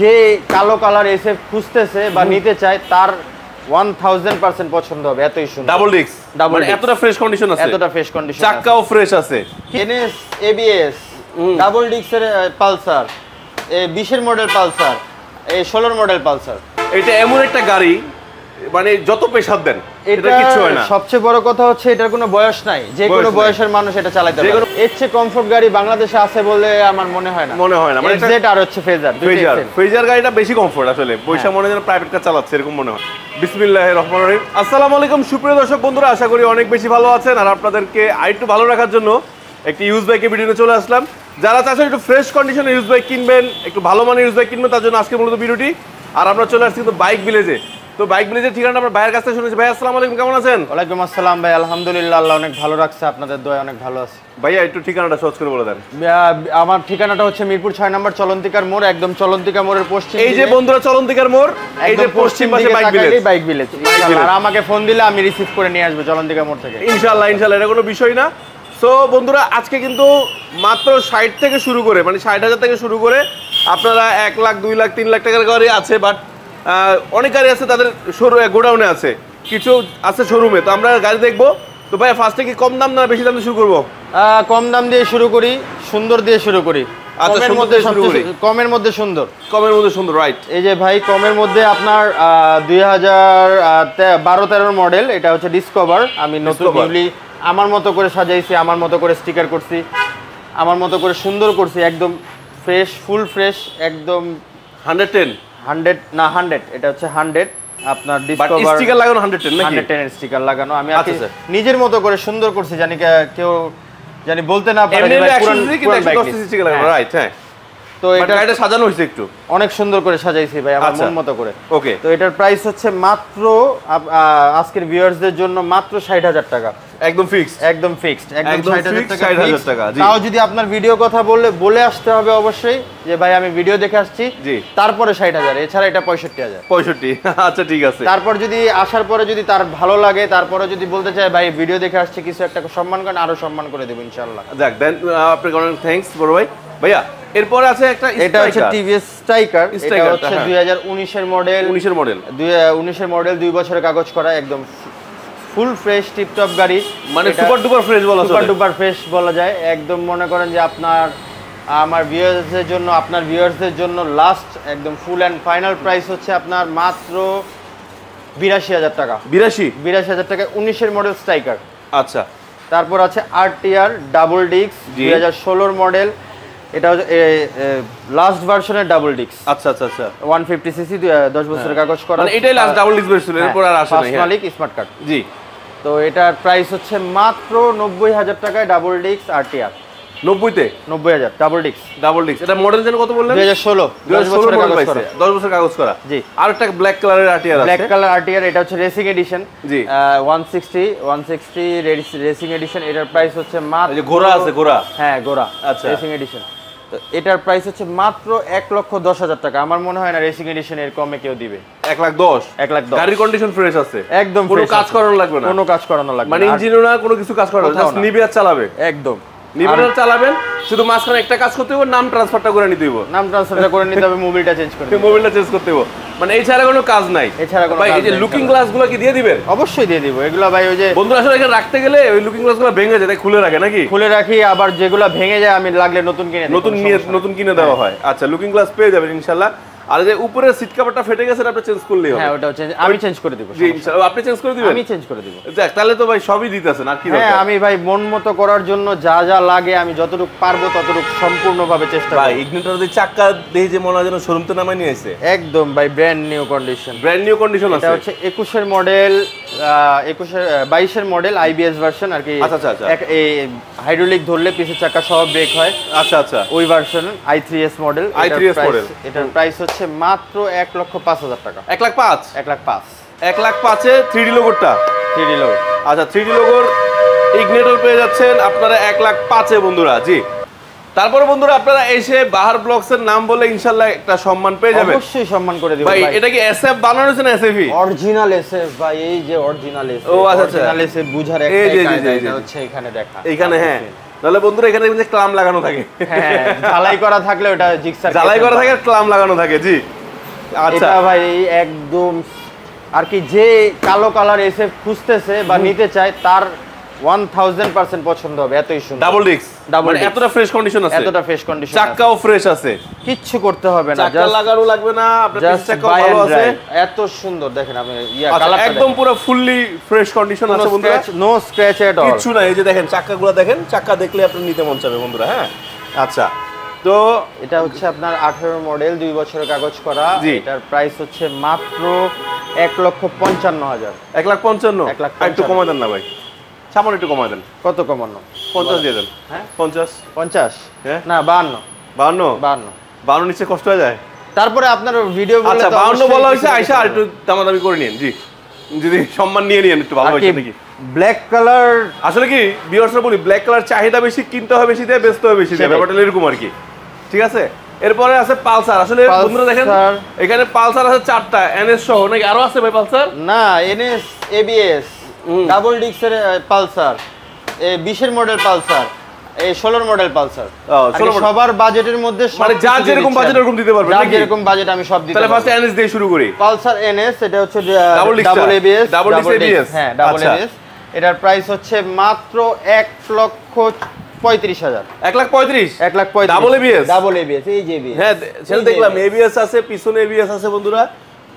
যে কালো colour SF খুঁজতেছে বা নিতে চায় তার 1000% পছন্দ হবে, এতই সুন্দর। ডাবল ডিস্ক, মানে এতটা ফ্রেশ কন্ডিশন আছে, এতটা ফ্রেশ কন্ডিশন, চাকাও ফ্রেশ আছে। এনএস এবিএস ডাবল ডিস্কের Pulsar, 20 model Pulsar, 16 model Pulsar. এটা এমন একটা গাড়ি মানে যত পেশাব দেন এটা কিছু হয় না। সবচেয়ে বড় কথা হচ্ছে এটার কোনো বয়স নাই, যে কোনো বয়সের মানুষ এটা চালাতে পারে। এর চেয়ে কমফোর্ট গাড়ি বাংলাদেশে আছে বলে আমার মনে হয় না। মানে জেড আর হচ্ছে ফেজার, ফেজার গাড়িটা বেশি কমফোর্ট আসলে, পয়সা মনে হয় প্রাইভেট কার চালাচ্ছে এরকম মনে হয়। বিসমিল্লাহির রহমানির রহিম। আসসালামু আলাইকুম সুপ্রিয় দর্শক বন্ধুরা, আশা করি অনেক বেশি ভালো আছেন। আর আপনাদেরকে আরেকটু ভালো রাখার জন্য একটি ইউজ বাইকের ভিডিওতে চলে আসলাম। যারা চাচ্ছেন একটু ফ্রেশ কন্ডিশনে ইউজ বাইক কিনবেন, একটু ভালো মানের ইউজ বাইক কিনবেন, তার জন্য আজকে মূলত ভিডিওটি। আর আমরা চলে আসছি কিন্তু বাইক ভিলেজে। তো বাইক ভিলেজের ঠিকানা আমরা ভাইয়ের কাছ থেকে শুনেছি। ভাই আসসালামু আলাইকুম, কেমন আছেন? ওয়ালাইকুম আসসালাম ভাই, আলহামদুলিল্লাহ, আল্লাহ অনেক ভালো রাখছে, আপনাদের দোয়ায় অনেক ভালো আছে। ভাইয়া একটু ঠিকানাটা সহজ করে বলে দেন। আমার ঠিকানাটা হচ্ছে মিরপুর 6 নম্বর চলন্তিকার মোড়, একদম চলন্তিকা মোড়ের পশ্চিম। এই যে বন্ধুরা চলন্তিকার মোড়, এই যে পশ্চিম পাশে বাইক ভিলেজ। আর আমাকে ফোন দিলে আমি রিসিভ করে নিয়ে আসবো চলন্তিকা মোড় থেকে, ইনশাআল্লাহ। এটা কোনো বিষয় না। সো বন্ধুরা আজকে কিন্তু মাত্র 60 থেকে শুরু করে, মানে 60,000 থেকে শুরু করে আপনারা 1 লাখ 2 লাখ 3 লাখ টাকার গাড়ি আছে, বাট অনেক গাড়ি আছে তাদের গোডাউনে আছে, কিছু আছে শোরুমে। তো আমরা গাড়ি দেখবো। তো ভাই ফার্স্টে কি কম দাম না বেশি দাম দিয়ে শুরু করবো? কম দাম দিয়ে শুরু করি, সুন্দর দিয়ে শুরু করি। কমের মধ্যে সুন্দর, রাইট। এই যে ভাই কমের মধ্যে আপনার 2012-13 মডেল, এটা হচ্ছে ডিসকভার। আমি নতুন নিউলি আমার মতো করে সাজাইছি, আমার মতো করে স্টিকার করছি, আমার মতো করে সুন্দর করছি, একদম ফ্রেশ, ফুল ফ্রেশ, একদম 100 না 100, এটা হচ্ছে 100 আপনার ডিসকভার স্টিকার লাগানো 110 নাকি? 110 এর স্টিকার লাগানো। আমি নিজের মতো করে সুন্দর করছি, জানি কেউ জানি বলতে না পারে যে ভাই পুরান স্টিকার লাগানো, রাইট। হ্যাঁ, তো এটা সাজানো হয়েছে, একটু অনেক সুন্দর করে সাজাইছি ভাই আমার মন মতো করে। ওকে, তো এটার প্রাইস হচ্ছে মাত্র আজকের ভিউয়ার্সদের জন্য মাত্র 60,000 টাকা, একদম ফিক্সড, একদম 60,000 টাকা। তাও যদি আপনার ভিডিও কথা বলে আসতে হবে অবশ্যই যে ভাই আমি ভিডিও দেখে আসছি, তারপরে 60,000, এছাড়া এটা 65,000। 65, আচ্ছা ঠিক আছে। তারপর যদি আসার পরে যদি তার ভালো লাগে, তারপরে যদি বলতে চায় ভাই ভিডিও দেখে আসছে, কিছু একটা সম্মান করেন, আরো সম্মান করে দেব ইনশাআল্লাহ। যাক দেন, আপনাকে অনেক থ্যাঙ্কস বড় ভাই। ভাইয়া এরপরে আছে একটা, এটা হচ্ছে টিভিএস স্ট্রাইকার, এটা হচ্ছে 2019 এর মডেল, 2019 এর মডেল, 2 বছরের কাগজ করা, একদম ফুল ফ্রেশ টিপটপ গাড়ি, মানে সুপার ডুপার ফ্রেশ বলা যায়। একদম মনে করেন যে আমার ভিউয়ার্সদের জন্য, আপনার ভিউয়ার্সদের জন্য লাস্ট একদম ফুল এন্ড ফাইনাল প্রাইস হচ্ছে আপনার মাত্র 82,000 টাকা। 82,000 টাকা 19 এর মডেল স্ট্রাইকার। আচ্ছা, তারপর আছে আরটিআর ডাবল ডিস্ক 2016 মডেল, এটা হচ্ছে লাস্ট ভার্সনের ডাবল ডিস্ক। আচ্ছা আচ্ছা আচ্ছা, 150 সিসি, 10 বছরের কাগজ করা, মানে এটাই লাস্ট ডাবল ডিস্ক বের ছিল, এরপর আর আসে নাই। মালিক স্মার্ট কার্ড। জি। তো এটার প্রাইস হচ্ছে মাত্র 90,000 টাকায় double disk RTR. 90,000 double disc. এটা মডেল যেন কত বললেন? 2016 10 বছর কাগজ করা। জি। আর একটা ব্ল্যাক কালারের আরটিআর আছে, ব্ল্যাক কালার আরটিআর, এটা হচ্ছে রেসিং এডিশন। জি। 160 রেসিং এডিশন। এটার প্রাইস হচ্ছে মাত্র, এই যে ঘোড়া আছে, ঘোড়া। হ্যাঁ ঘোড়া, আচ্ছা, রেসিং এডিশন। তো এটার প্রাইস হচ্ছে মাত্র 1,10,000 টাকা। আমার মনে হয় না রেসিং এডিশন এর কমে কেউ দিবে। 1,10,000। গাড়ির কন্ডিশন ফ্রেশ আছে, একদম কোনো কাজ করানো লাগবে না, মানে ইঞ্জিনও না, কোনো কিছু কাজ করানো, জাস্ট নিবে আর চালাবে। একদম নিবে আর চালাবেন, শুধু মাঝখানে একটা কাজ করতে হবে, নাম ট্রান্সফারটা করে নিতে হবে, মোবাইলটা চেঞ্জ করতে হবে, মানে এছাড়া কোনো কাজ নাই। ভাই এই যে লুকিং গ্লাসগুলো কি দিয়ে দিবেন? অবশ্যই দিয়ে দিব। এগুলো ভাই ওই যে বন্ধুরা আসলে এখানে রাখতে গেলে ওই লুকিং গ্লাসগুলো ভেঙে যায়, তাই খুলে রাখে নাকি? খুলে রাখি, আবার যেগুলো ভেঙে যায় আমি লাগলে নতুন কিনে দেওয়া হয়। আচ্ছা, লুকিং গ্লাস পেয়ে যাবেন ইনশাআল্লাহ। আর যে উপরের সিট কভারটা ফেটে গেছে, আপনি চেঞ্জ করলেই হবে। হ্যাঁ, ওটাও আমি চেঞ্জ করে দেব। জি ইনশাআল্লাহ, আপনি চেঞ্জ করে দিবেন? আমি চেঞ্জ করে দেব। যাক, তাহলে তো ভাই সবই দিতেছেন, আর কি দরকার? হ্যাঁ, আমি ভাই মন মতো করার জন্য যা যা লাগে আমি যতটুকু পারবো ততটুকু সম্পূর্ণভাবে চেষ্টা করব। ভাই ইগনিটর যে চাকা দেই যে মনে হয় যেন শোরুম থেকে নামাই নিয়ে এসে, একদম ভাই ব্র্যান্ড নিউ কন্ডিশন আছে। এটা হচ্ছে 21 এর মডেল, 22 এর মডেল আইবিএস ভার্সন আর কি। আচ্ছা আচ্ছা, এই হাইড্রোলিক ধরলে পিছের চাকা সহ ব্রেক হয়। আচ্ছা আচ্ছা, ওই ভার্সন i3s মডেল। এটার প্রাইস হচ্ছে মাত্র 1,05,000 টাকা। 1,05,000? 1,05,000 এ 3D লোগোটা, 3D লোগো। আচ্ছা, 3D লোগোর ইগনিটর পেয়ে যাচ্ছেন আপনারা 1,05,000 বন্ধুরা। জি। তারপরে বন্ধুরা আপনারা এসে বাহার ব্লগস এর নাম বলে ইনশাআল্লাহ একটা সম্মান পেয়ে যাবেন। অবশ্যই সম্মান করে দেব ভাই। এটা কি এসএফ বানানো হয়েছে না এসএফই? অরিজিনাল এসএফ ভাই, এই যে অরিজিনাল এসএফ। ও আচ্ছা আচ্ছা, অরিজিনাল এসএফ বুঝার একটা কায়দা, এটা হচ্ছে এখানে দেখা। এখানে হ্যাঁ, তাহলে বন্ধুরা এখানে কিন্তু ক্লাম লাগানো থাকে। হ্যাঁ, ঝালাই করা থাকলে ওটা জিগসার ঝালাই করা থাকে, ক্লাম লাগানো থাকে। জি আচ্ছা এটা ভাই একদম আর কি, যে কালো কালার এসে খুঁজতেছে বা নিতে চায় তার 1000% পছন্দ হবে, এতই সুন্দর। ডাবল ডিস্ক, ডাবল এতটা ফ্রেশ কন্ডিশন আছে, এতটা ফ্রেশ কন্ডিশন, চাকাও ফ্রেশ আছে, কিচ্ছু করতে হবে না, চাকা লাগানো লাগবে না, আপনার পিস চাকাও ভালো আছে। এত সুন্দর দেখেন আপনি কালারটা একদম পুরো ফুললি ফ্রেশ কন্ডিশন আছে বন্ধুরা, নো স্ক্র্যাচ এট অল, কিচ্ছু না। এই যে দেখেন চাকাগুলো দেখেন, চাকা দেখলে আপনি নিতে মন চাবে বন্ধুরা। হ্যাঁ আচ্ছা, তো এটা হচ্ছে আপনার 18 মডেল, 2 বছরের কাগজ করা। এটার প্রাইস হচ্ছে মাত্র 1,55,000। 1,55,000? একটু কমায় দেন না ভাই, সামান্য একটু কমায় দেন। কত কমানো? 50 দিয়ে দেন। হ্যাঁ 50 হ্যাঁ না 52 নিচে কষ্ট হয়ে যায়। তারপরে আপনার ভিডিও বলে আচ্ছা 52 বলা হয়েছে, আয়শা আর একটু দামাদামি করে নিন। জি, যদি সম্মান নিয়ে নিন একটু, ভালো হয়েছে নাকি? ব্ল্যাক কালার আসলে কি ভিউয়ার্সরা বলি, ব্ল্যাক কালার চাহিদা বেশি, কিনতে হয় বেশি দেয়, বেচতে হয় বেশি দেয়, ব্যাপারটা এরকম আর কি। ঠিক আছে, এরপরে আছে পালসার। আসলে বন্ধুরা দেখেন এখানে পালসার আছে 4টা, এনএস সহ, নাকি আরো আছে ভাই পালসার? না, এনএস, এবিএস, ডাবল ডিস্কের Pulsar, 20 model Pulsar, 16 model Pulsar. সবার বাজেটের মধ্যে, মানে যার যেরকম বাজেট এরকম দিতে পারবেন, যার যেরকম বাজেট আমি সব দিতে পারবো। তাহলে ফার্স্ট এনএস দিয়ে শুরু করি। পালসার এনএস, এটা হচ্ছে ডাবল এবিএস, ডাবল এবিএস। হ্যাঁ ডাবল এবিএস। এটার প্রাইস হচ্ছে মাত্র 1,35,000। 1,35,000? 1,35,000 ডাবল এবিএস, ডাবল এবিএস, এই যে এবিএস। হ্যাঁ সেটা দেখলাম, এবিএস আছে, পিছনে এবিএস আছে বন্ধুরা,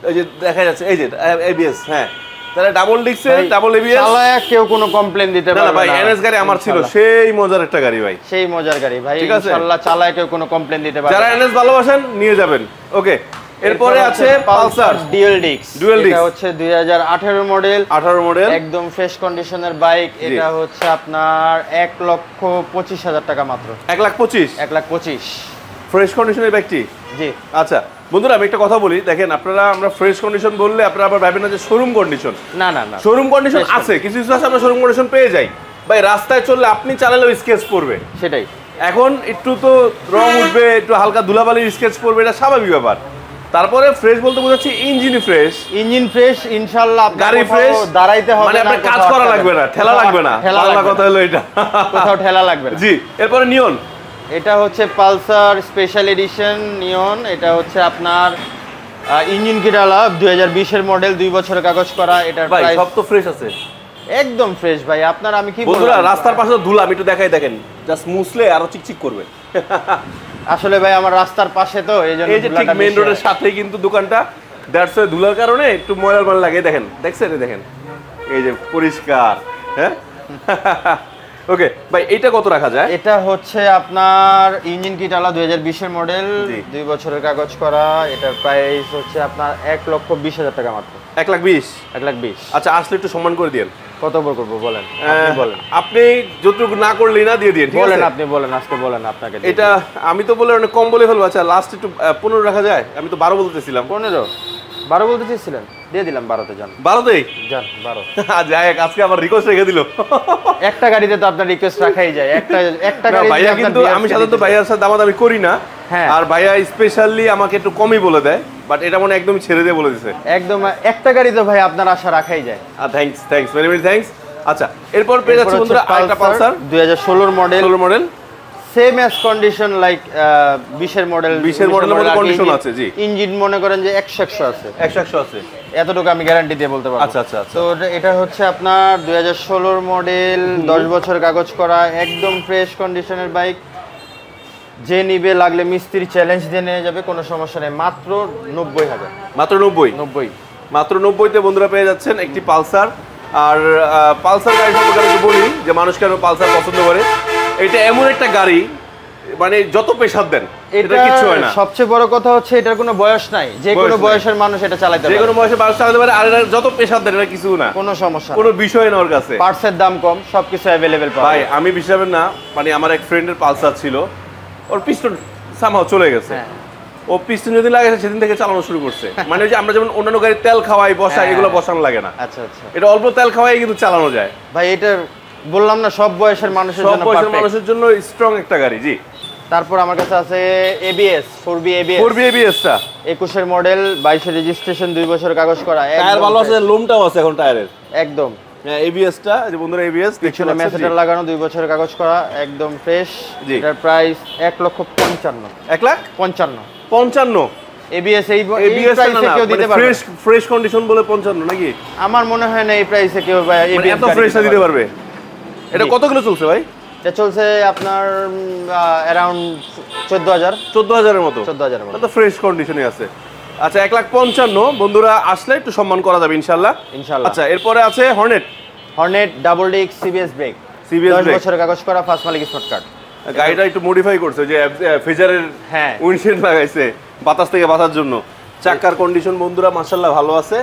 এই যে দেখা যাচ্ছে, এই যে এবিএস। হ্যাঁ, তাহলে ডাবল ডিস্কের ডাবল এবিএস চালায় কেউ কোনো কমপ্লেইন দিতে পারবে না ভাই। এনএস গাড়ি আমার ছিল, সেই মজার একটা গাড়ি ভাই, সেই মজার গাড়ি ভাই, ইনশাআল্লাহ চালায় কেউ কোনো কমপ্লেইন দিতে পারবে না। যারা এনএস ভালোবাসেন নিয়ে যাবেন। ওকে, এরপরে আছে পালসার ডুয়াল ডিস্ক। এটা হচ্ছে 2018 মডেল, 18 মডেল, একদম ফ্রেশ কন্ডিশনের বাইক। এটা হচ্ছে আপনার 1,25,000 টাকা মাত্র। 1,25,000? 1,25,000 ফ্রেশ কন্ডিশনের বাইকটি। জি আচ্ছা বন্ধুরা, আমি একটা কথা বলি, দেখেন আপনারা, আমরা ফ্রেশ কন্ডিশন বললে আপনারা আবার ভাবেন না যে শোরুম কন্ডিশন। না না না, শোরুম কন্ডিশন আছে, কিছু কিছু আছে আমরা শোরুম কন্ডিশন পেয়ে যাই ভাই। রাস্তায় চললে আপনি চালালেও স্কেচ পড়বে, সেটাই। এখন একটু তো রং উঠবে, একটু হালকা ধুলাবালির স্কেচ পড়বে, এটা স্বাভাবিক ব্যাপার। তারপরে ফ্রেশ বলতে বোঝাচ্ছি ইঞ্জিন ফ্রেশ, ইঞ্জিন ফ্রেশ, ইনশাআল্লাহ গাড়ি ফ্রেশ, দাঁড়াইতে হবে মানে না, আপনার কাজ করা লাগবে না, ঠেলা লাগবে না, কথা হলো এটা, কোথাও ঠেলা লাগবে না। জি, এরপরে নিয়ন। এটা হচ্ছে পালসার স্পেশাল এডিশন নিয়ন। এটা হচ্ছে আপনার ইঞ্জিন কিটালা, 2020 এর মডেল, 2 বছরের কাগজ করা। এটার প্রাইস সব তো ফ্রেশ আছে, একদম ফ্রেশ ভাই। আপনার আমি কি বন্ধুরা, রাস্তার পাশে ধুলা আমি একটু দেখাই, দেখেন জাস্ট মুছলে আরো চিকচিক করবে। আসলে ভাই আমার রাস্তার পাশে তো, এইজন্য এই যে ঠিক মেইন রোডের সাথেই কিন্তু দোকানটা, দ্যাটস ওয়াই ধুলার কারণে একটু ময়লার মাল লাগে। দেখেন, দেখছেন, দেখেন এই যে পরিষ্কার। হ্যাঁ ওকে ভাই, এটা কত রাখা যায়? এটা হচ্ছে আপনার ইঞ্জিন কিটালা, 2020 এর মডেল, 2 বছরের কাগজ করা। এটার প্রাইস হচ্ছে আপনার 1,20,000 টাকা মাত্র। 1,20,000? 1,20,000। আচ্ছা, আসলে একটু সম্মান করে দিন। কত বড় করবো বলেন, আপনি বলেন। আপনি যতটুকু না করলেই না দিয়ে দিন, ঠিক আছে? বলেন, আপনি বলেন, আজকে বলেন আপনাকে। এটা আমি তো বলে অনেক কম বলে ফেলবো। আচ্ছা লাস্ট একটু 15 রাখা যায়? আমি তো 12 বলতেছিলাম। 12 বলতে চেয়েছিলেন, দিয়ে দিলাম 12তে। যান 12তেই যান, 12। যাই, আজকে আবার রিকোয়েস্ট রেখে দিল। একটা গাড়িতে তো আপনার রিকোয়েস্ট রাখাই যায়, একটা গাড়ি। ভাইয়া কিন্তু, আমি সাধারণত ভাইয়ার সাথে দামাদামি করি না, আর ভাইয়া স্পেশালি আমাকে একটু কমই বলে দেয়, বাট এটা মনে একদম ছেড়ে দিয়ে বলে দিছে। একদম একটা গাড়ি তো ভাই আপনার আশা রাখাই যায়। Thanks very very thanks. আচ্ছা, এরপর পেয়ে যাচ্ছে বন্ধুরা আরেকটা Pulsar, 2016 model, same as condition like 20 এর মডেল। 20 এর মডেলের মতো কন্ডিশন আছে। জি, ইঞ্জিন মনে করেন যে 100 আছে, 100 আছে, এতটুকু আমি গ্যারান্টি দিয়ে বলতে পারবো। আচ্ছা। তো এটা হচ্ছে আপনার 2016 মডেল, 10 বছর কাগজ করা, একদম ফ্রেশ কন্ডিশনের বাইক। যে নিবে লাগলে মিস্ত্রি চ্যালেঞ্জ দিয়ে নিয়ে যাবে, কোনো সমস্যা নেই। মাত্র 90,000। মাত্র 90? মাত্র 90তে বন্ধুরা পেয়ে যাচ্ছেন একটি পালসার। আর পালসার গাড়ি সম্পর্কে আমি বলি যে মানুষ কেন পালসার পছন্দ করে। এটা এমন একটা গাড়ি, মানে যত প্রেসার দেন এটা কিছু হয় না। সবচেয়ে বড় কথা হচ্ছে এটার কোনো বয়স নাই, যে কোনো বয়সের মানুষ এটা চালাতে পারে, যে কোনো বয়সে মানুষ চালাতে পারে। আর এটা যত প্রেসার দেন এটা কিছু না, কোনো সমস্যা, কোনো বিষয় না ওর কাছে। পার্টসের দাম কম, সবকিছু অ্যাভেলেবেল পাবে। ভাই আমি বিশ্বাস না, মানে আমার এক ফ্রেন্ডের পালসার ছিল, ওর পিস্টন সামহাও চলে গেছে। ও পিস্টন যদি লাগাইছে সেদিন থেকে চালানো শুরু করছে। মানে ওই যে আমরা যেমন অন্যান্য গাড়ি তেল খাওয়াই, বসাই, এগুলো বসানো লাগে না। আচ্ছা আচ্ছা, এটা অল্প তেল খাওয়াই কিন্তু চালানো যায় ভাই। এটা বললাম না, সব বয়সের মানুষের জন্য, সব বয়সের মানুষের জন্য স্ট্রং একটা গাড়ি। জি, তারপর আমার কাছে আছে এবিএস, 4B ABS টা 21 এর মডেল, 22 এর রেজিস্ট্রেশন, 2 বছর কাগজ করা। টায়ার ভালো আছে, লোমটাও আছে এখন টায়ারের, একদম হ্যাঁ এবিএস টা যে বন্ধুরা এবিএস পিছনে ম্যাসেটার লাগানো 2 বছরের কাগজ করা একদম ফ্রেশ। এটার প্রাইস 1,55,000 1,55,000 এবিএস এই প্রাইসে কেউ দিতে পারবে? ফ্রেশ কন্ডিশন বলে 55 নাকি? আমার মনে হয় না এই প্রাইসে কেউ এবিএস এত ফ্রেশ দিতে পারবে। এটা কত কিলো চলছে ভাই? এটা চলছে আপনার অ্যারাউন্ড 14,000 এর মতো। 14,000 এর মতো তো ফ্রেশ কন্ডিশনে আছে। আচ্ছা 1,55,000 বন্ধুরা আসলে একটু সম্মান করা যাবে ইনশাআল্লাহ। আচ্ছা এরপরে আছে Hornet double disc CBS break 10 বছরের কাগজ করা, ফার্স্ট মালিক স্মার্ট কার্ড। গাড়িটা একটু মডিফাই করছে যে ফেজারের উইন্ডশিল্ড লাগাইছে বাতাস থেকে বাঁচার জন্য। চাকার কন্ডিশন বন্ধুরা মাশাআল্লাহ ভালো আছে।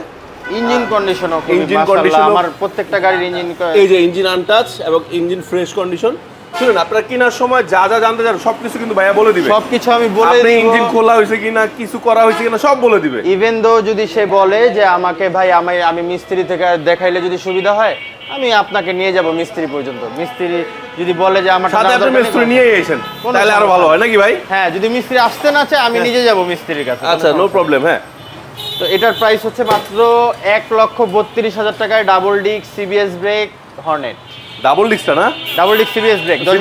ইঞ্জিন কন্ডিশনও মাশাআল্লাহ, আমার প্রত্যেকটা গাড়ির ইঞ্জিন এই যে ইঞ্জিন আনটাচ এবং ইঞ্জিন ফ্রেশ কন্ডিশন। শুনুন আপনারা কেনার সময় যা যা জানতে চান সবকিছু কিন্তু ভাইয়া বলে দিবে। সবকিছু আমি বলে দিব। ইঞ্জিন খোলা হয়েছে কিনা, কিছু করা হয়েছে কিনা সব বলে দিবে। ইভেন দো যদি সে বলে যে আমাকে ভাই আমি মিস্ত্রি থেকে দেখাইলে যদি সুবিধা হয় আমি আপনাকে নিয়ে যাব মিস্ত্রি পর্যন্ত। মিস্ত্রি যদি বলে যে আমার সাথে আপনি মিস্ত্রি নিয়ে এসেছেন তাহলে আরো ভালো হয় নাকি ভাই? হ্যাঁ, যদি মিস্ত্রি আসতে না চায় আমি নিজে যাব মিস্ত্রির কাছে। আচ্ছা নো প্রবলেম। হ্যাঁ তো এটার প্রাইস হচ্ছে মাত্র 1,32,000 টাকায় double disc CBS brake Hornet. Double ডিস্কটা না? ডাবল ডিস্ক সিবিএস ব্রেক 10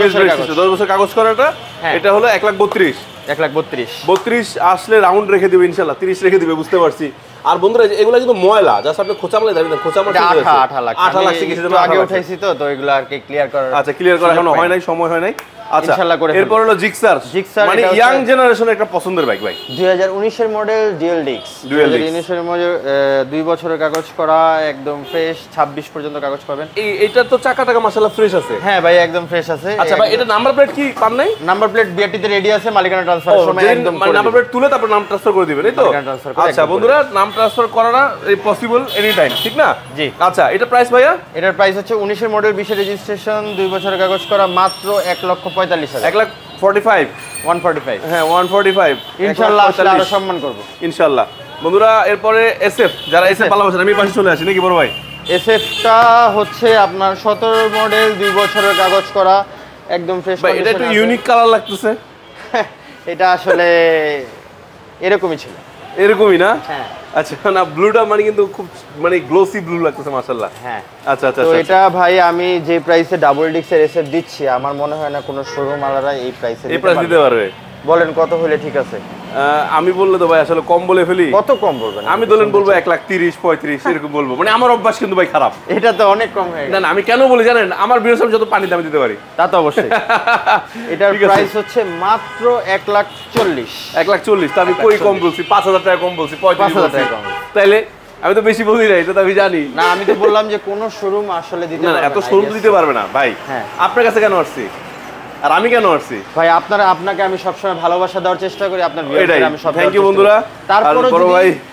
বছর কাগজ করাটা। এটা হলো 1,32,000 আসলে রাউন্ড রেখে দিবে ইনশাআল্লাহ, 30 রেখে দিবে বুঝতে পারছি। আর বন্ধুরা এগুলা কিন্তু ময়লা, জাস্ট আপনি খোঁচা মারলে যাবেন, খোঁচা মারতে আঠা লাগছে কিছু জন্য আগে উঠাইছি তো এগুলো আর কি ক্লিয়ার করা। আচ্ছা ক্লিয়ার করা এখনো হয় নাই, সময় হয় নাই। আচ্ছা এরপর হলো জিক্সার মানে ইয়াং জেনারেশনের একটা পছন্দের বাইক ভাই। 2019 এর মডেল ডুয়াল ডিস্ক। 2019 এর মডেল 2 বছরের কাগজ করা একদম ফ্রেশ, 26 পর্যন্ত কাগজ পাবেন। এইটা তো চাকা মাশাআল্লাহ ফ্রেশ আছে। হ্যাঁ ভাই একদম ফ্রেশ আছে। আচ্ছা ভাই এটা নাম্বার প্লেট কি পান নাই? নাম্বার প্লেট বিআরটি তে রেডি আছে, মালিকানা ট্রান্সফারের সময় একদম মানে নাম্বার প্লেট তুলে তারপর নাম ট্রান্সফার করে দিবেন, এই তো? আচ্ছা বন্ধুরা নাম ট্রান্সফার করাটা পসিবল এনি টাইম, ঠিক না? জি। আচ্ছা এটা প্রাইস ভাইয়া? এটার প্রাইস হচ্ছে 19 এর মডেল, 20 এর রেজিস্ট্রেশন, 2 বছরের কাগজ করা, মাত্র 1,45,000। 1,45,000 হ্যাঁ 145 ইনশাআল্লাহ আসলে আরো সম্মান করব ইনশাআল্লাহ। বন্ধুরা এরপরে এসএফ, যারা এসএফ ভালোবাসেন আমি পাশে চলে আসি নাকি বড় ভাই? এসএফটা হচ্ছে আপনার 17 মডেল, 2 বছরের কাগজ করা একদম ফ্রেশ। ভাই এটা একটু ইউনিক কালার লাগতেছে। এটা আসলে এরকমই ছিল। এরকমই না? হ্যাঁ। আচ্ছা না ব্লুটা মানে কিন্তু খুব মানে গ্লোসি ব্লু লাগতেছে মাশাআল্লাহ। হ্যাঁ আচ্ছা আচ্ছা। তো এটা ভাই আমি যে প্রাইসে ডাবল ডিস্কের এসএফ দিচ্ছি আমার মনে হয় না কোনো শোরুম আলাদা এই প্রাইসে দিতে পারবে। বলেন কত হলে ঠিক আছে? আমি বললে তো ভাই আসলে কম বলে ফেলি। কত কম বলবেন? আমি বলবো 1,30,000 35 এরকম বলবো, মানে আমার অভ্যাস কিন্তু ভাই খারাপ। এটা তো অনেক কম হয়ে গেছে। না আমি কেন বলি জানেন, আমার বিরস আমি যত পানি দামে দিতে পারি। তা তো অবশ্যই। এটার প্রাইস হচ্ছে মাত্র 1,40,000। 1,40,000 তো আমি কই কম বলছি? 5,000 টাকা কম বলছি, 5,000 টাকা কম। তাইলে আমি তো বেশি বলি না, এটা তো আমি জানি না। আমি তো বললাম যে কোন শোরুম আসলে দিতে পারবে না। এত শোরুম দিতে পারবে না ভাই। হ্যাঁ আপনার কাছে কেন আসছি আর আমি কেন আসছি ভাই? আপনাকে আমি সবসময় ভালোবাসা দেওয়ার চেষ্টা করি, আপনার ভিউয়ারদের আমি সব। থ্যাংক ইউ বন্ধুরা।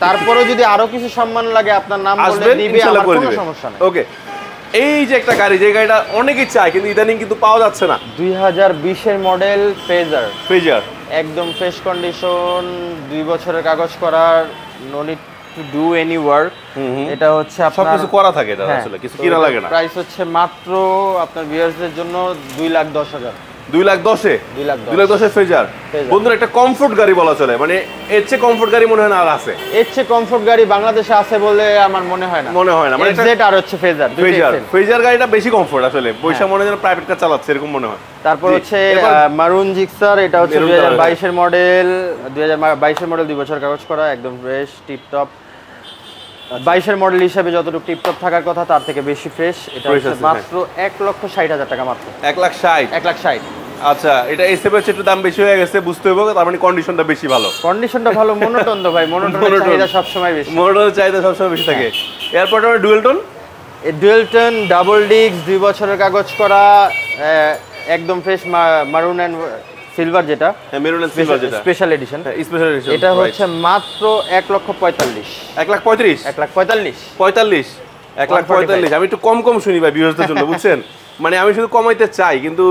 তারপরে যদি আরো কিছু সম্মান লাগে আপনার নাম বলে দিবে, আমার কোনো সমস্যা নেই। ওকে এই যে একটা গাড়ি, যে গাড়িটা অনেকেই চায় কিন্তু ইদানিং কিন্তু পাওয়া যাচ্ছে না। 2020 এর মডেল ফেজার একদম ফ্রেশ কন্ডিশন, 2 বছরের কাগজ করার, no need to do any work. এটা হচ্ছে আপনার সবকিছু করা থাকে, এটা আসলে কিছু কিনা লাগে না। প্রাইস হচ্ছে মাত্র আপনার ভিউয়ারদের জন্য 2,10,000। 2,10,000 ফেজার বন্ধুরা একটা কমফোর্ট গাড়ি বলা চলে, মানে এর চেয়ে কমফোর্ট গাড়ি মনে হয় না আর আছে। এর চেয়ে কমফোর্ট গাড়ি বাংলাদেশে আছে বলে আমার মনে হয় না। মানে জেড আর হচ্ছে ফেজার গাড়িটা বেশি কমফোর্ট আসলে, বৈশা মনে হয় প্রাইভেট কার চালাচ্ছে এরকম মনে হয়। তারপর হচ্ছে মারুন জিক্সার, এটা হচ্ছে 2022 এর মডেল, 2022 এর মডেল, 2 বছর কাগজ করা একদম ফ্রেশ টিপটপ। 22 এর মডেল হিসেবে যতটুকু টিপটপ থাকার কথা তার থেকে বেশি ফ্রেশ। এটা হচ্ছে মাত্র 1,60,000 টাকা মাত্র। 1,60,000 আচ্ছা এটা এসএফ এর একটু দাম বেশি হয়ে গেছে বুঝতে হবে, তার মানে কন্ডিশনটা বেশি ভালো। কন্ডিশনটা ভালো, মনোটোন তো ভাই, মনোটোনের চাহিদা সব সময় বেশি। মনোটোনের চাহিদা সব সময় বেশি থাকে। এরপর ডুয়েল টোন ডাবল ডিস্ক, 2 বছরের কাগজ করা একদম ফ্রেশ মারুন এন্ড সিলভার, যেটা মেরুন এন্ড সিলভার যেটা স্পেশাল এডিশন। স্পেশাল এডিশন এটা হচ্ছে মাত্র 1,45,000। 1,45,000 আমি একটু কম শুনি ভাই ভিউয়ারদের জন্য, বুঝছেন? মানে আমি শুধু কমাইতে চাই কিন্তু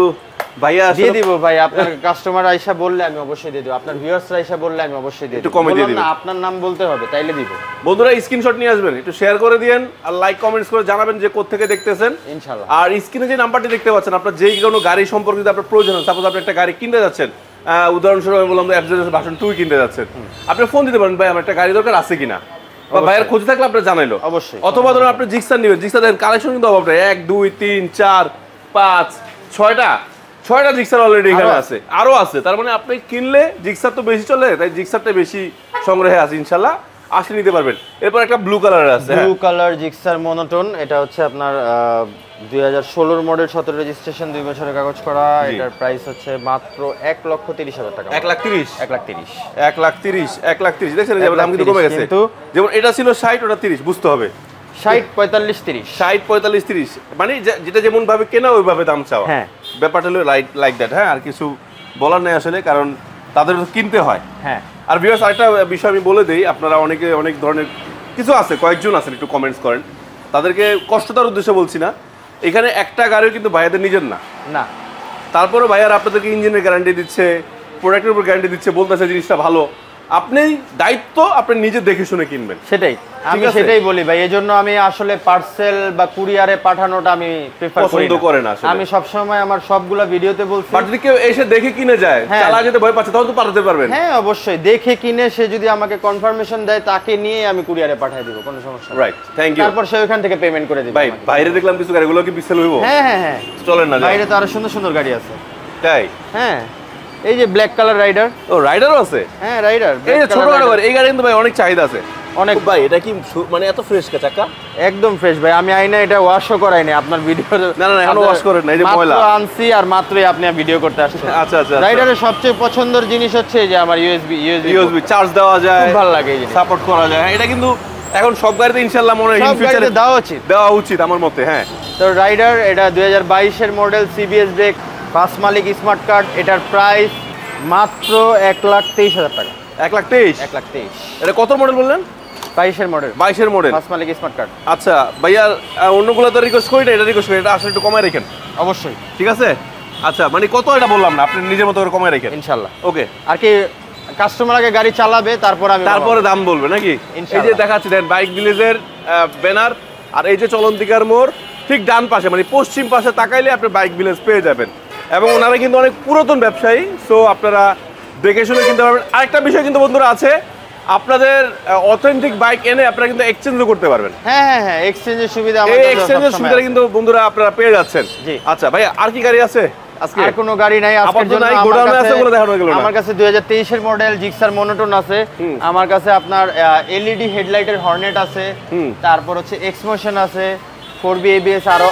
ভাইয়া দিয়ে দিব ভাই। আপনার কাস্টমার আইসা বললে আমি অবশ্যই দিয়ে দেব, আপনার ভিউয়ার্সরা আইসা বললে আমি অবশ্যই দিয়ে দেব। একটু কমে দিয়ে দিবেন, আপনার নাম বলতে হবে তাইলে দিব। বন্ধুরা স্ক্রিনশট নিয়ে আসবেন, একটু শেয়ার করে দিয়েন আর লাইক কমেন্টস করে জানাবেন যে কোথা থেকে দেখতেছেন ইনশাআল্লাহ। আর স্ক্রিনে যে নাম্বারটি দেখতে পাচ্ছেন, আপনার যে কোনো গাড়ি সম্পর্কে যদি আপনার প্রয়োজন হয়, সাপোজ আপনি একটা গাড়ি কিনতে যাচ্ছেন, উদাহরণস্বরূপ আমি বললাম ভার্সন 2 কিনতে যাচ্ছেন, আপনি ফোন দিতে পারেন ভাই আমার একটা গাড়ি দরকার আছে কিনা। বা ভাইয়ের খোঁজ থাকলে আপনারা জানাইলো অবশ্যই। অথবা ধরুন আপনি জিক্সার নেবেন, জিক্সার দেখেন কালেকশন কিন্তু অভাব নেই, 1 2 3 4 5 6টা জিক্সার অলরেডি এখানে আছে, আরো আছে। তার মানে আপনি কিনলে জিক্সার তো বেশি চলে, তাই জিক্সারটা বেশি সংগ্রহে আছে, ইনশাল্লাহ আসলে নিতে পারবেন। এরপর একটা ব্লু কালারের আছে, ব্লু কালার জিক্সার মনোটোন, এটা হচ্ছে আপনার 2016 মডেল, 17 রেজিস্ট্রেশন, 2 বছরের কাগজ করা। এটার প্রাইস হচ্ছে মাত্র 1,30,000 টাকা। 1,30,000 1,30,000 1,30,000 দেখছেন, যেমন দাম কিন্তু কমে গেছে, যেমন এটা ছিল 60, ওটা 30, বুঝতে হবে 60 45 30 60 45 30, মানে যেটা যেমন ভাবে কেনা ওইভাবে দাম চাওয়া। হ্যাঁ, ব্যাপারটা হলো লাইক দ্যাট। হ্যাঁ, আর কিছু বলার নেই আসলে, কারণ তাদের কিনতে হয়। হ্যাঁ। আর ভিউয়ার্স, আরেকটা বিষয় আমি বলে দেই, আপনারা অনেকে অনেক ধরনের কিছু আছে, কয়েকজন আছেন একটু কমেন্টস করেন, তাদেরকে কষ্ট দেওয়ার উদ্দেশ্যে বলছি না, এখানে একটা গাড়িও কিন্তু ভাইয়াদের নিজের না। তারপরে ভাইয়ার আপনাদেরকে ইঞ্জিনের গ্যারান্টি দিচ্ছে, প্রোডাক্টের উপর গ্যারান্টি দিচ্ছে, বলতেছে জিনিসটা ভালো। আপনি দায়িত্ব আপনি নিজে দেখে শুনে কিনবেন। সেটাই আমি সেটাই বলি ভাই, এজন্য আমি আসলে পার্সেল বা কুরিয়ারে পাঠানোটা আমি প্রেফার করি পছন্দ করেন আসলে। আমি সব সময় আমার সবগুলা ভিডিওতে বলছি, বাট যদি কেউ এসে দেখে কিনে যায়, চালা যেতে ভয় পাচ্ছে, তখন তো পাঠাতে পারবেন। হ্যাঁ অবশ্যই, দেখে কিনে সে যদি আমাকে কনফার্মেশন দেয়, তাকে নিয়ে আমি কুরিয়ারে পাঠিয়ে দিব, কোনো সমস্যা নেই। Right, thank you. তারপর সে ওখান থেকে পেমেন্ট করে দিবে। ভাই বাইরে দেখলাম কিছু গাড়িগুলো কি বিসেল হইবো? হ্যাঁ হ্যাঁ হ্যাঁ, চলেন না, বাইরে তো আরো সুন্দর সুন্দর গাড়ি আছে। তাই? হ্যাঁ, এই যে ব্ল্যাক কালার রাইডার। ও, রাইডারও আছে? হ্যাঁ, রাইডার, এই যে ছোট গাড়ি, এই গাড়ি কিন্তু ভাই অনেক চাহিদা আছে অনেক। ভাই এটা কি মানে এত ফ্রেশ কা চাকা? একদম ফ্রেশ ভাই, আমি আইনা এটা ওয়াশও করাই নাই আপনার ভিডিও। না এখনো ওয়াশ করেন না, এই যে ময়লা মাত্র আনছি আর মাত্রই আপনি ভিডিও করতে আসছেন। আচ্ছা আচ্ছা। রাইডারের সবচেয়ে পছন্দের জিনিস হচ্ছে যে আমার ইউএসবি চার্জ দেওয়া যায়, খুব ভালো লাগে, এই জিনিস সাপোর্ট করা যায়। এটা কিন্তু এখন সব গাড়িতে ইনশাআল্লাহ মনে হয় ইন ফিউচারে দেওয়া উচিত আমার মতে। হ্যাঁ, তো রাইডার এটা 2022 এর মডেল, সিবিএস ব্রেক, 5 মালিক স্মার্ট কার্ড। এটার প্রাইস মাত্র 1,23,000 টাকা। 1,23,000। এটা কত মডেল বললেন? 22 এর মডেল। 22 এর মডেল, 5 মালিক স্মার্ট কার্ড। আচ্ছা ভাইয়া, অন্যগুলো তো রিকোয়েস্ট করি না, এটা রিকোয়েস্ট করি, এটা আসলে একটু কমায় রাখেন। অবশ্যই, ঠিক আছে। আচ্ছা, মানে কত এটা বললাম না, আপনি নিজের মতো করে কমায় রাখেন ইনশাআল্লাহ। ওকে। আর কি কাস্টমার আগে গাড়ি চালাবে, তারপরে দাম বলবে নাকি? এই যে দেখাচ্ছি দেন, বাইক ভিলেজের ব্যানার, আর এই যে চলন্তিকার মোড় ঠিক ডান পাশে, মানে পশ্চিম পাশে তাকাইলে আপনি বাইক ভিলেজ পেয়ে যাবেন। এবং ওনারা কিন্তু অনেক পুরাতন ব্যবসায়ী, সো আপনারা দেখে শুনে কিনতে পারবেন। আরেকটা বিষয় কিন্তু বন্ধুরা আছে, আপনাদের অথেন্টিক বাইক এনে আপনারা কিন্তু এক্সচেঞ্জও করতে পারবেন। হ্যাঁ হ্যাঁ হ্যাঁ, এক্সচেঞ্জের সুবিধা এই এক্সচেঞ্জের সুবিধা কিন্তু বন্ধুরা আপনারা পেয়ে যাচ্ছেন। আচ্ছা ভাই, আর কি গাড়ি আছে আজকে? আর কোনো গাড়ি নাই আজকের জন্য। আমার কাছে 2023 এর মডেল জিক্সার মনোটোন আছে, আমার কাছে আপনার এলইডি হেডলাইটের হর্নেট আছে, তারপর হচ্ছে এক্সমোশন আছে, 4B ABS আরো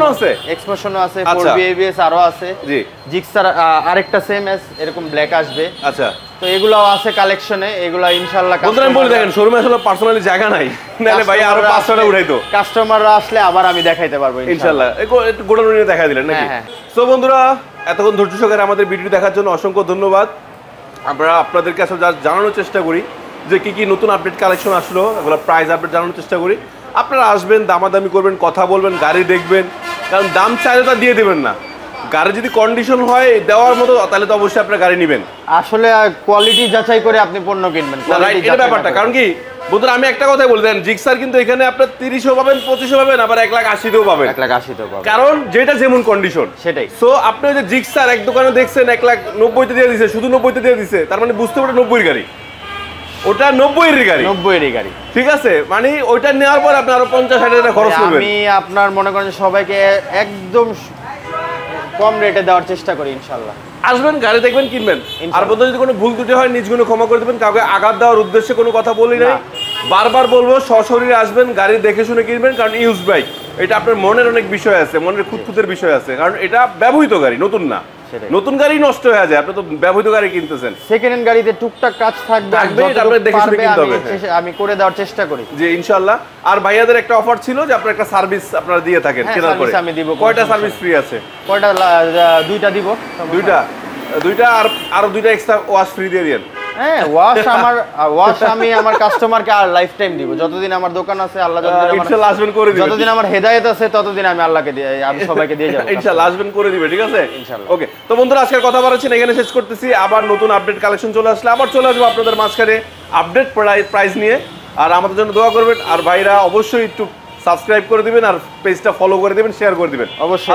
আছে, এক্সমোশন আছে, 4B ABS আরো আছে। জি, জিক্সার আরেকটা সেম এস এরকম ব্ল্যাক আসবে। আচ্ছা, তো এগুলাও আছে কালেকশনে, এগুলা ইনশাআল্লাহ। বন্ধুরা বলে দেখেন, শোরুমে আসলে পার্সোনালি জায়গা নাই, নালে ভাই আরো 500টা উঠাইতো। কাস্টমাররা আসলে আবার আমি দেখাইতে পারবো ইনশাআল্লাহ। একটু গোডাউন নিয়ে দেখাই দিলেন নাকি? সো বন্ধুরা, এতক্ষণ ধৈর্য সহকারে আমাদের ভিডিও দেখার জন্য অসংখ্য ধন্যবাদ। আমরা আপনাদেরকে আসলে জানানোর চেষ্টা করি যে কি কি নতুন আপডেট কালেকশন আসলো, এগুলো প্রাইস আপডেট জানানোর চেষ্টা করি। আপনারা আসবেন, দামাদামি করবেন, কথা বলবেন, গাড়ি দেখবেন, কারণ দাম চাইলে তা দিয়ে দেবেন না। গাড়ি যদি কন্ডিশন হয় দেওয়ার মতো, তাহলে তো অবশ্যই আপনার গাড়ি নেবেন। আসলে কোয়ালিটি যাচাই করে আপনি পণ্য কিনবেন, এটা ব্যাপারটা। কারণ কি বন্ধুরা, আমি একটা কথাই বলে দেন, জিক্সার কিন্তু এখানে আপনার 30ও পাবেন, 25ও পাবেন, আবার 1,80,000 পাবেন। 1,80,000 পাবেন, কারণ যেটা যেমন কন্ডিশন সেটাই। সো আপনি যে জিক্সার এক দোকানে দেখছেন 1,90,000 দিয়ে দিছে, শুধু 90 দিয়ে দিছে, তার মানে বুঝতে পারবেন 90 এর গাড়ি, ওটা 90 এর গাড়ি, 90 এর গাড়ি। ঠিক আছে, মানে ওইটা নেওয়ার পর আপনি আরো 50-60 টাকা খরচ করবেন। আমি আপনার মনে করেন সবাইকে একদম কম রেটে দেওয়ার চেষ্টা করি ইনশাআল্লাহ। আসবেন, গাড়ি দেখবেন, কিনবেন। আর বন্ধু, যদি কোনো ভুল ত্রুটি হয় নিজ গুণে ক্ষমা করে দেবেন, কাউকে আঘাত দেওয়ার উদ্দেশ্যে কোনো কথা বলি নাই। বারবার বলবো, সশরীরে আসবেন, গাড়ি দেখে শুনে কিনবেন, কারণ ইউজ বাইক এটা আপনার মনের অনেক বিষয় আছে, মনের খুঁতখুঁতের বিষয় আছে, কারণ এটা ব্যবহৃত গাড়ি, নতুন না। নতুন গাড়ি নষ্ট হয়ে যায়, আপনি তো ব্যবহৃত গাড়ি কিনতেছেন। সেকেন্ড হ্যান্ড গাড়িতে টুকটাক কাজ থাকবে, আমি করে দেওয়ার চেষ্টা করি যে ইনশাআল্লাহ। আর ভাইয়াদের একটা অফার ছিল যে আপনারা একটা সার্ভিস আপনারা দিয়ে থাকেন কেনার পরে। আমি দিব। কয়টা সার্ভিস ফ্রি আছে? কয়টা? দুইটা দিব। দুইটা আর দুইটা এক্সট্রা ওয়াশ ফ্রি দিয়ে দেন। হ্যাঁ, ওয়াশ আমি আমার কাস্টমারকে আর লাইফ টাইম দিব, যতদিন আমার দোকান আছে, আল্লাহ যতদিন আমার হেদায়েত আছে, ততদিন আমি আল্লাহকে দিয়ে, আমি সবাইকে দিয়ে যাব ইনশাআল্লাহ। আসবেন, করে দিবে, ঠিক আছে ইনশাআল্লাহ। ওকে, তো বন্ধুরা আজকের কথা বলেছেন এখানে শেষ করতেছি। আবার নতুন আপডেট কালেকশন চলে আসলে আবার চলে আসবো আপনাদের মাঝখানে আপডেট প্রাইস নিয়ে। আর আমাদের জন্য দোয়া করবেন, আর ভাইরা অবশ্যই একটু সাবস্ক্রাইব করে দিবেন, আর পেজটা ফলো করে দিবেন, শেয়ার করে দিবেন। অবশ্যই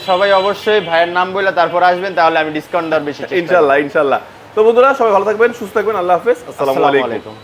সবাই অবশ্যই ভাইয়ের নাম বলে তারপর আসবেন, তাহলে আমি ডিসকাউন্ট দেওয়ার বেশি ইনশাআল্লাহ। তো বন্ধুরা সবাই ভালো থাকবেন, সুস্থ থাকবেন, আল্লাহ হাফেজ, আসসালামু আলাইকুম।